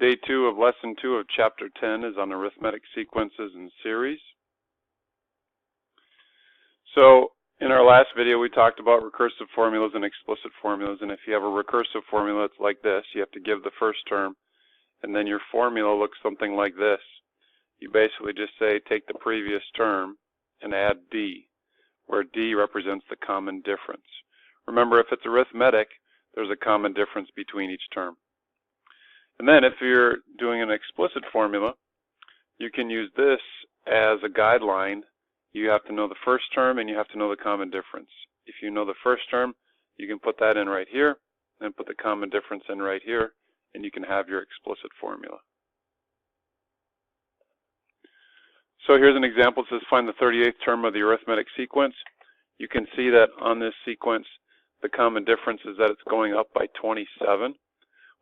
Day 2 of Lesson 2 of Chapter 10 is on arithmetic sequences and series. So in our last video we talked about recursive formulas and explicit formulas, and if you have a recursive formula it's like this. You have to give the first term and then your formula looks something like this. You basically just say take the previous term and add D, where D represents the common difference. Remember, if it's arithmetic, there's a common difference between each term. And then if you're doing an explicit formula, you can use this as a guideline. You have to know the first term and you have to know the common difference. If you know the first term, you can put that in right here, and put the common difference in right here, and you can have your explicit formula. So here's an example. It says find the 38th term of the arithmetic sequence. You can see that on this sequence, the common difference is that it's going up by 27.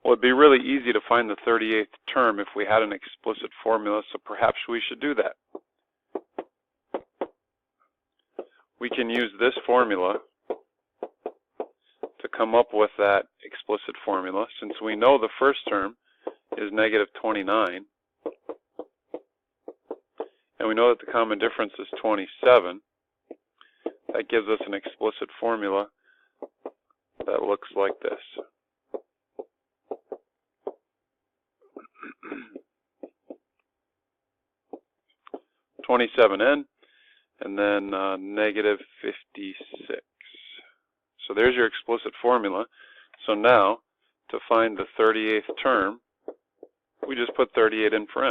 Well, it'd be really easy to find the 38th term if we had an explicit formula, so perhaps we should do that. We can use this formula to come up with that explicit formula. Since we know the first term is negative 29, and we know that the common difference is 27, that gives us an explicit formula that looks like this. 27n, and then negative 56. So there's your explicit formula. So now, to find the 38th term, we just put 38 in for n.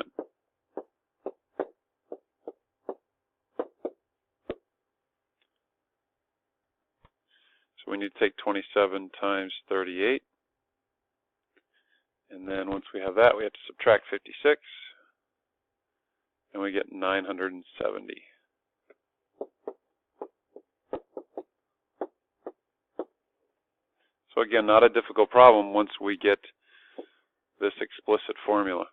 So we need to take 27 times 38. And then once we have that, we have to subtract 56. And we get 970. So again, not a difficult problem once we get this explicit formula.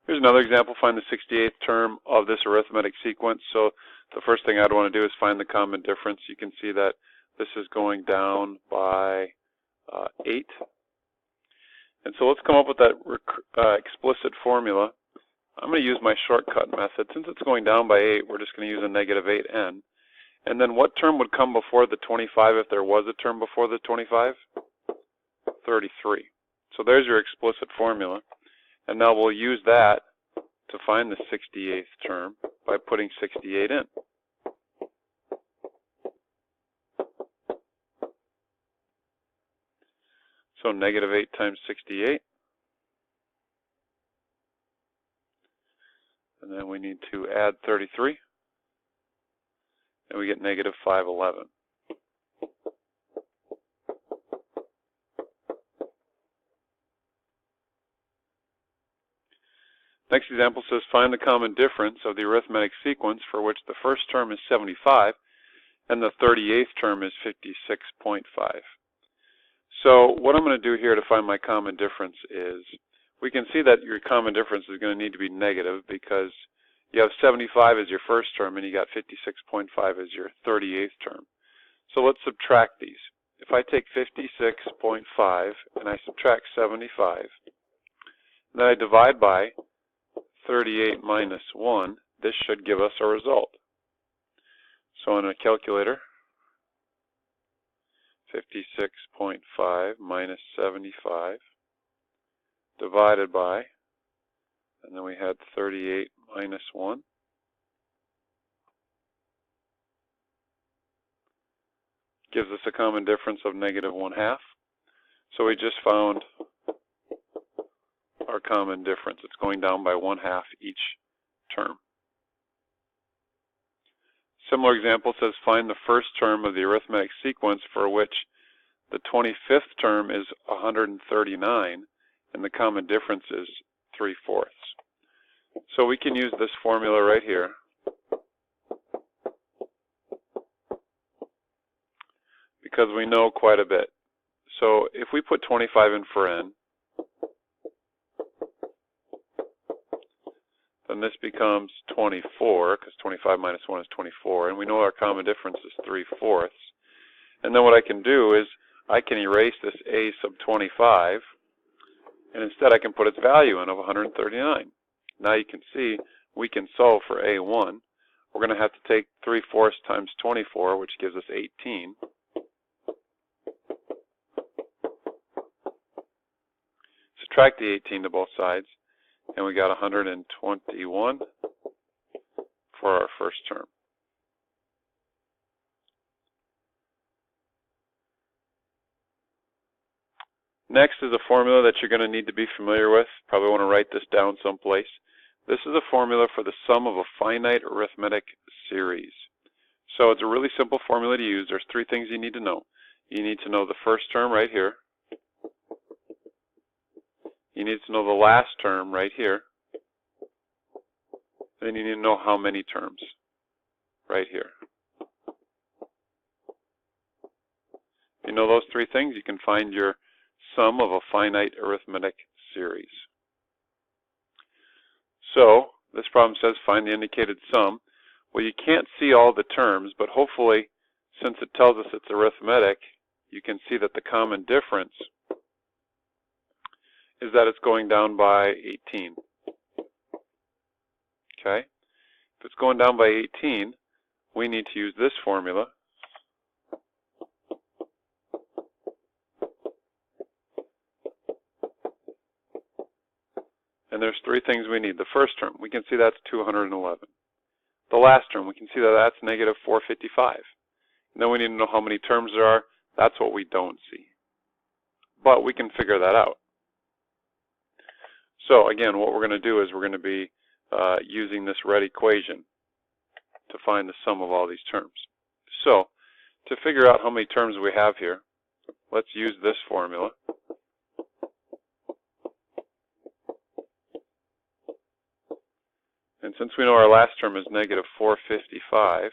Here's another example. Find the 68th term of this arithmetic sequence. So the first thing I'd want to do is find the common difference. You can see that this is going down by 8. And so let's come up with that explicit formula. I'm going to use my shortcut method. Since it's going down by 8, we're just going to use a negative 8n. And then what term would come before the 25 if there was a term before the 25? 33. So there's your explicit formula. And now we'll use that to find the 68th term by putting 68 in. So negative 8 times 68. And then we need to add 33. And we get negative 511. Next example says find the common difference of the arithmetic sequence for which the first term is 75 and the 38th term is 56.5. So what I'm going to do here to find my common difference is, we can see that your common difference is going to need to be negative because you have 75 as your first term and you got 56.5 as your 38th term. So let's subtract these. If I take 56.5 and I subtract 75, then I divide by 38 minus 1, this should give us a result. So on a calculator, 56.5 minus 75 divided by, and then we had 38 minus 1. Gives us a common difference of negative 1/2. So we just found our common difference. It's going down by 1/2 each term. Similar example says find the first term of the arithmetic sequence for which the 25th term is 139 and the common difference is 3/4. So we can use this formula right here. Because we know quite a bit. So if we put 25 in for n, then this becomes 24, because 25 minus 1 is 24, and we know our common difference is 3/4. And then what I can do is I can erase this a sub 25, And instead I can put its value in of 139. Now you can see we can solve for A1. We're going to have to take 3/4 times 24, which gives us 18. Subtract the 18 to both sides, and we got 121 for our first term. Next is a formula that you're going to need to be familiar with. Probably want to write this down someplace. This is a formula for the sum of a finite arithmetic series. So it's a really simple formula to use. There's 3 things you need to know. You need to know the first term right here. You need to know the last term right here. Then you need to know how many terms right here. If you know those 3 things, you can find your sum of a finite arithmetic series. So this problem says find the indicated sum. Well, you can't see all the terms, but hopefully, since it tells us it's arithmetic, you can see that the common difference is that it's going down by 18. Okay? If it's going down by 18, we need to use this formula. And there's 3 things we need. The first term, we can see that's 211. The last term, we can see that that's negative 455. And then we need to know how many terms there are. That's what we don't see. But we can figure that out. So again, what we're going to do is we're going to be using this red equation to find the sum of all these terms. So to figure out how many terms we have here, let's use this formula. And since we know our last term is negative 455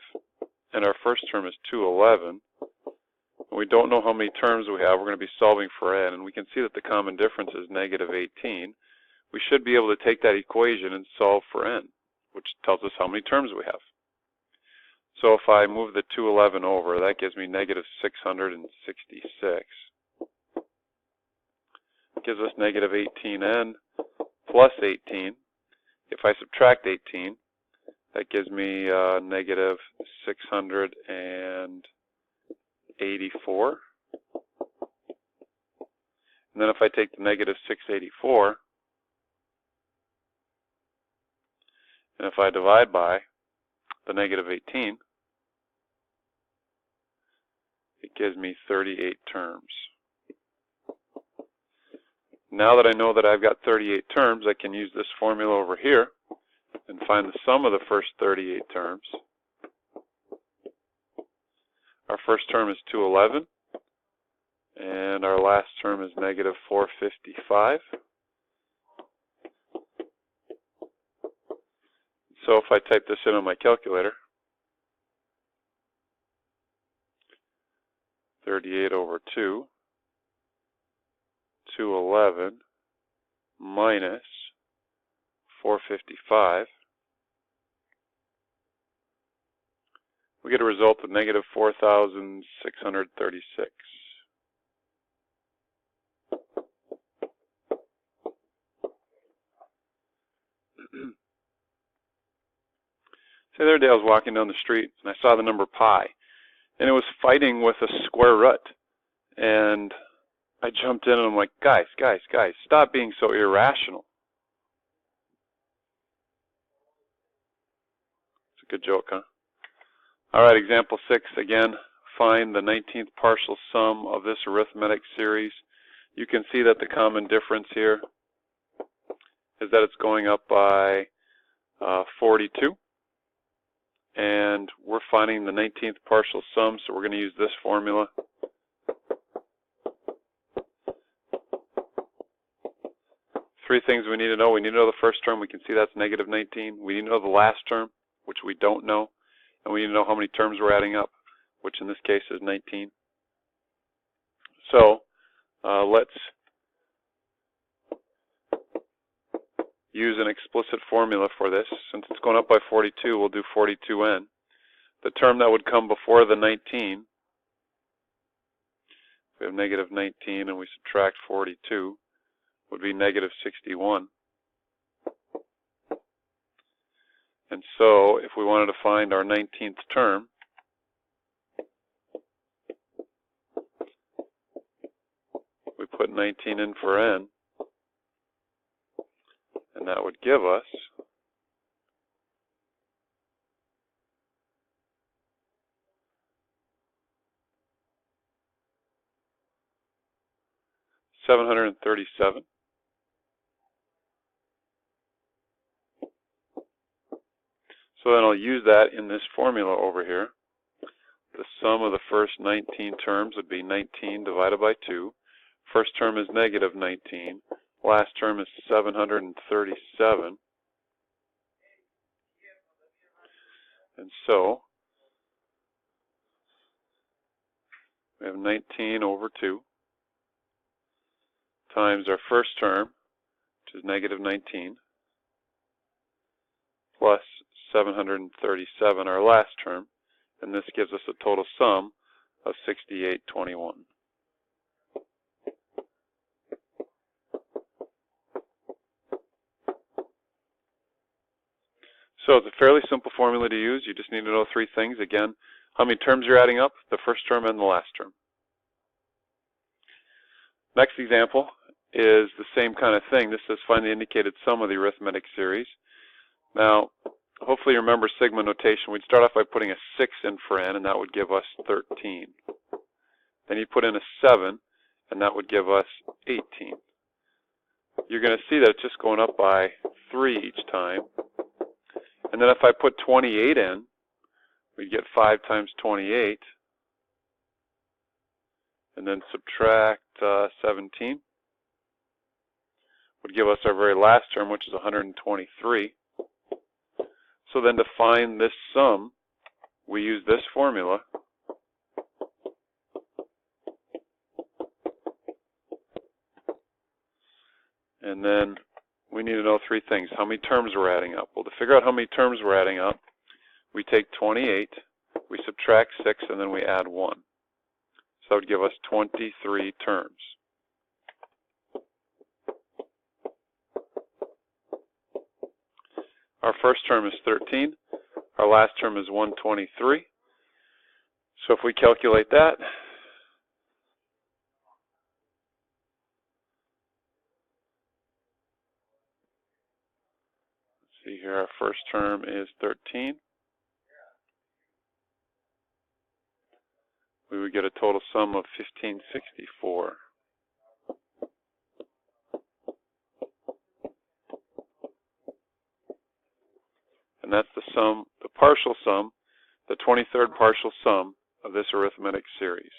and our first term is 211, and we don't know how many terms we have, we're going to be solving for n, and we can see that the common difference is negative 18. We should be able to take that equation and solve for n, which tells us how many terms we have. So if I move the 211 over, that gives me negative 666. It gives us negative 18n plus 18. If I subtract 18, that gives me negative 684. And then if I take the negative 684, and if I divide by the negative 18, it gives me 38 terms. Now that I know that I've got 38 terms, I can use this formula over here and find the sum of the first 38 terms. Our first term is 211, and our last term is negative 455. So if I type this in on my calculator, 38 over 2, 211 minus 455, we get a result of negative 4,636. The other day I was walking down the street and I saw the number pi, and it was fighting with a square root. And I jumped in and I'm like, guys, stop being so irrational. It's a good joke, huh? All right, example 6 again. Find the 19th partial sum of this arithmetic series. You can see that the common difference here is that it's going up by 42. And we're finding the 19th partial sum, so we're going to use this formula. Three things we need to know. We need to know the first term. We can see that's negative 19. We need to know the last term, which we don't know. And we need to know how many terms we're adding up, which in this case is 19. So let's use an explicit formula for this. Since it's going up by 42, we'll do 42n. The term that would come before the 19, we have negative 19 and we subtract 42, would be negative 61. And so if we wanted to find our 19th term, we put 19 in for n, and that would give us 737. So then I'll use that in this formula over here. The sum of the first 19 terms would be 19 divided by 2. First term is negative 19. Last term is 737. And so we have 19 over 2 times our first term, which is negative 19, plus 737, our last term, and this gives us a total sum of 6821. So it's a fairly simple formula to use. You just need to know three things. Again, how many terms you're adding up, the first term and the last term. Next example is the same kind of thing. This says find the indicated sum of the arithmetic series. Now, hopefully you remember sigma notation. We'd start off by putting a 6 in for n, and that would give us 13. Then you put in a 7, and that would give us 18. You're going to see that it's just going up by 3 each time. And then if I put 28 in, we get 5 times 28, and then subtract 17, would give us our very last term, which is 123. So then to find this sum, we use this formula. And then we need to know three things. How many terms we're adding up? Well, to figure out how many terms we're adding up, we take 28, we subtract 6, and then we add 1. So that would give us 23 terms. Our first term is 13. Our last term is 123. So if we calculate that, let's see here, our first term is 13. We would get a total sum of 1564. And that's the sum, the partial sum, the 23rd partial sum of this arithmetic series.